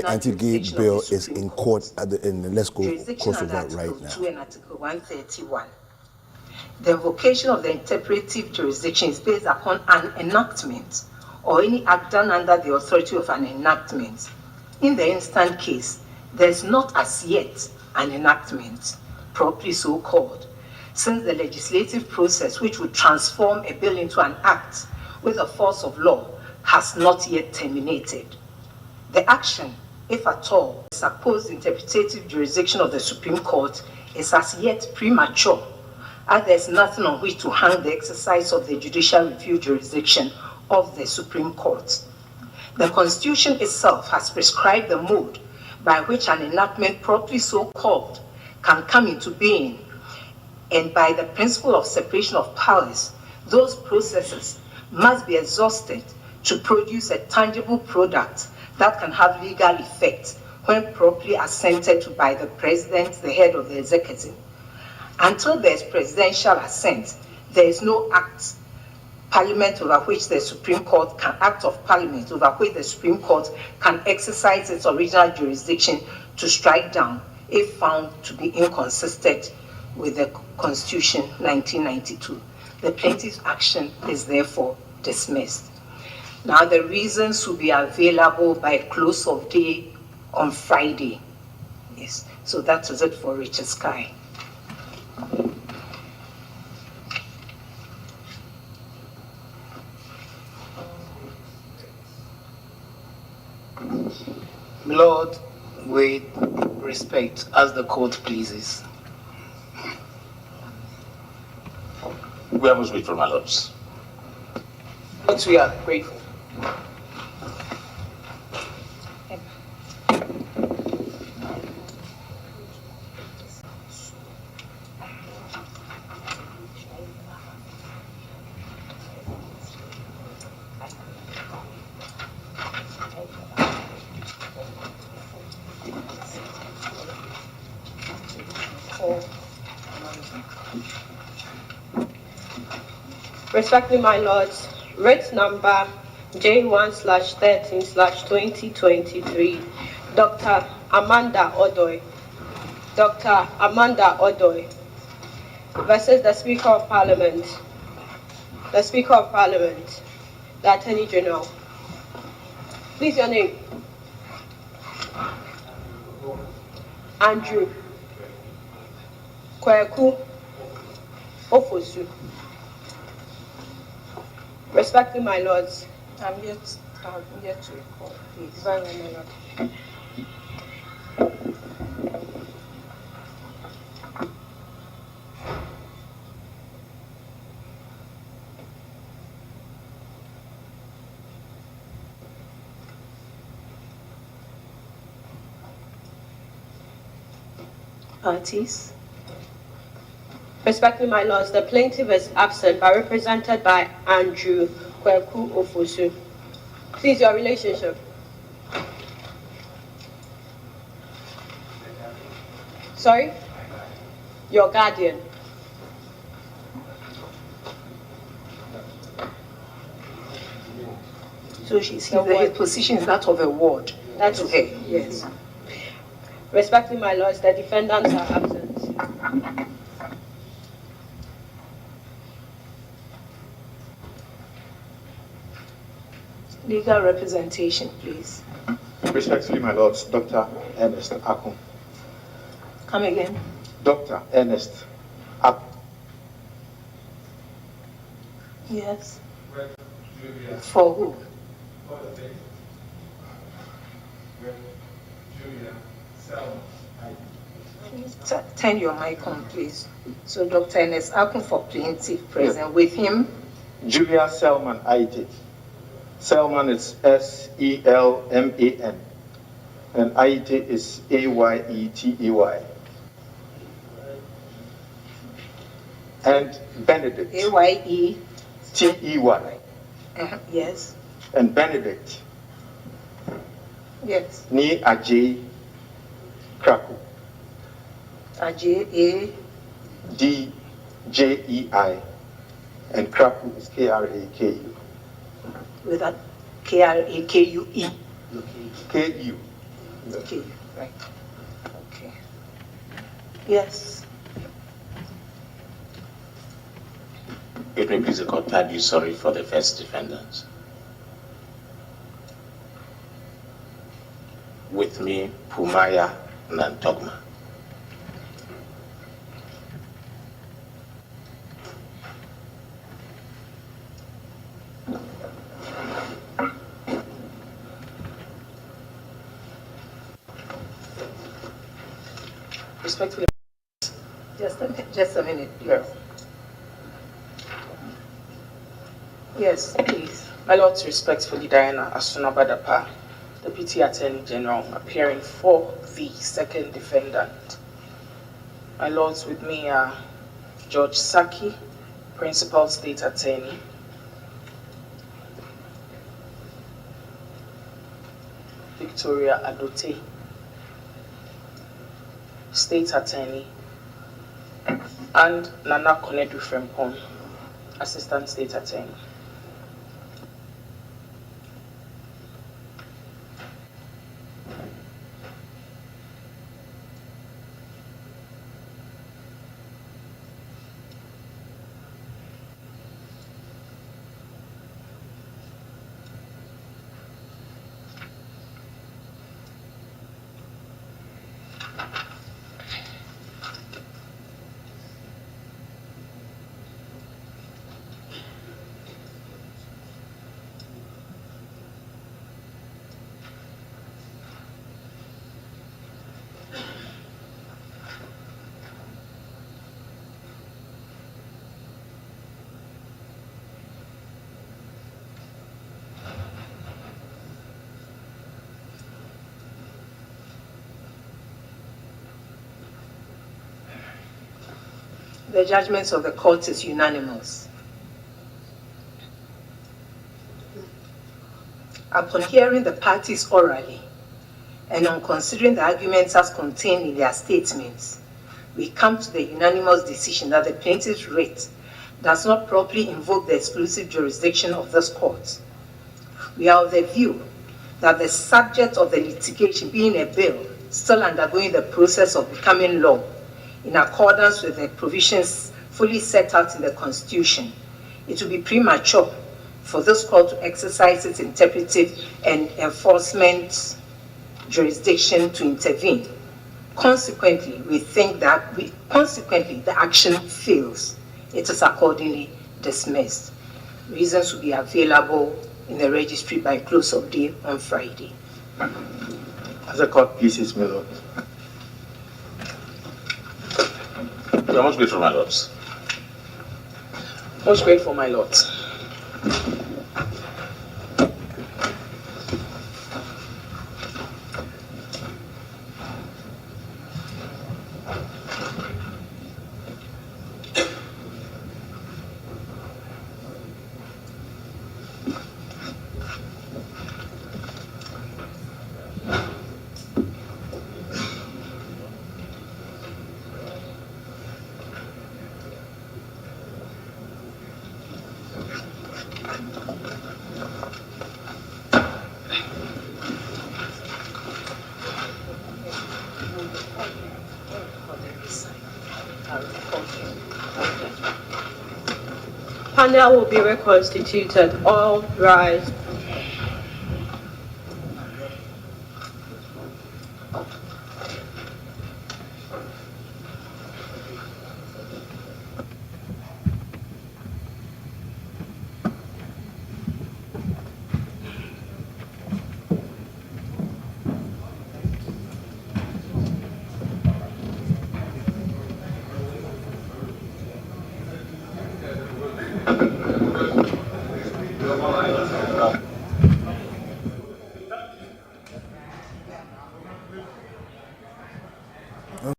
anti-gay bill is in court let's go cross over right now. 2 and Article 131. The invocation of the interpretive jurisdiction is based upon an enactment or any act done under the authority of an enactment. In the instant case, there is not as yet an enactment, properly so called, since the legislative process which would transform a bill into an act with the force of law has not yet terminated. The action, if at all, the supposed interpretative jurisdiction of the Supreme Court is as yet premature, as there is nothing on which to hang the exercise of the judicial review jurisdiction of the Supreme Court. The Constitution itself has prescribed the mode by which an enactment properly so called can come into being, and by the principle of separation of powers, those processes must be exhausted to produce a tangible product that can have legal effect when properly assented to by the President, the head of the executive. Until there is presidential assent, there is no act Parliament over which the Supreme Court can act of Parliament over which the Supreme Court can exercise its original jurisdiction to strike down if found to be inconsistent with the Constitution 1992. The plaintiff's action is therefore dismissed. Now the reasons will be available by close of day on Friday. Yes, so that is it for Richard Sky. My Lord, with respect, as the court pleases. We have us wait for my lords. But we are grateful. Respectfully, my lords, writ number J1/13/2023, Dr. Amanda Odoy versus the Speaker of Parliament, the Attorney General. Please, your name. Andrew Kweku Ofosu. Respectfully, my lords. I'm yet to recall, please. Very well, my lord. Parties. Respectfully, my lords, the plaintiff is absent but represented by Andrew Kweku Ofosu. Please, your relationship. Sorry? Your guardian. So his position is that of a ward. That's okay. Yes. Respectfully, my lords, the defendants are absent. Legal representation, please. Respectfully, my lords, Dr. Ernest Akun. Come again. Dr. Ernest Akun. Yes. For who? Turn your mic on, please. So Dr. Ernest Akun for plaintiff present. Yes. With him? Julia Selman Aite. Selman is S-E-L-M-A-N. And Aite is A-Y-E-T-E-Y. And Benedict. A-Y-E-T-E-Y. Yes. And Benedict. Yes. Ni Ajay Kraku. Ajay A. D-J-E-I. And Kraku is K-R-A-K-U. With that K-R-A-K-U-E. K-U. Okay, right. Okay. Yes. It may please the court, I do sorry for the first defendant. With me, Pumaya Nantogma. Respectfully, Just a minute, please. Yes, please. my lords, respectfully, Diana Asunabadapa, Deputy Attorney General, appearing for the second defendant. My lords, with me are George Saki, Principal State Attorney, Victoria Adote, State Attorney, and Nana Konedu Frempong, Assistant State Attorney. The judgment of the court is unanimous. Upon hearing the parties orally and on considering the arguments as contained in their statements, we come to the unanimous decision that the plaintiff's writ does not properly invoke the exclusive jurisdiction of this court. We are of the view that the subject of the litigation being a bill still undergoing the process of becoming law, in accordance with the provisions fully set out in the Constitution, it would be premature for this court to exercise its interpretive and enforcement jurisdiction to intervene. Consequently, we think that the action fails. It is accordingly dismissed. Reasons will be available in the registry by close of day on Friday. As the court pleases, my lord. We are most grateful, my lords. Most grateful, my lords. Panel will be reconstituted. All rise.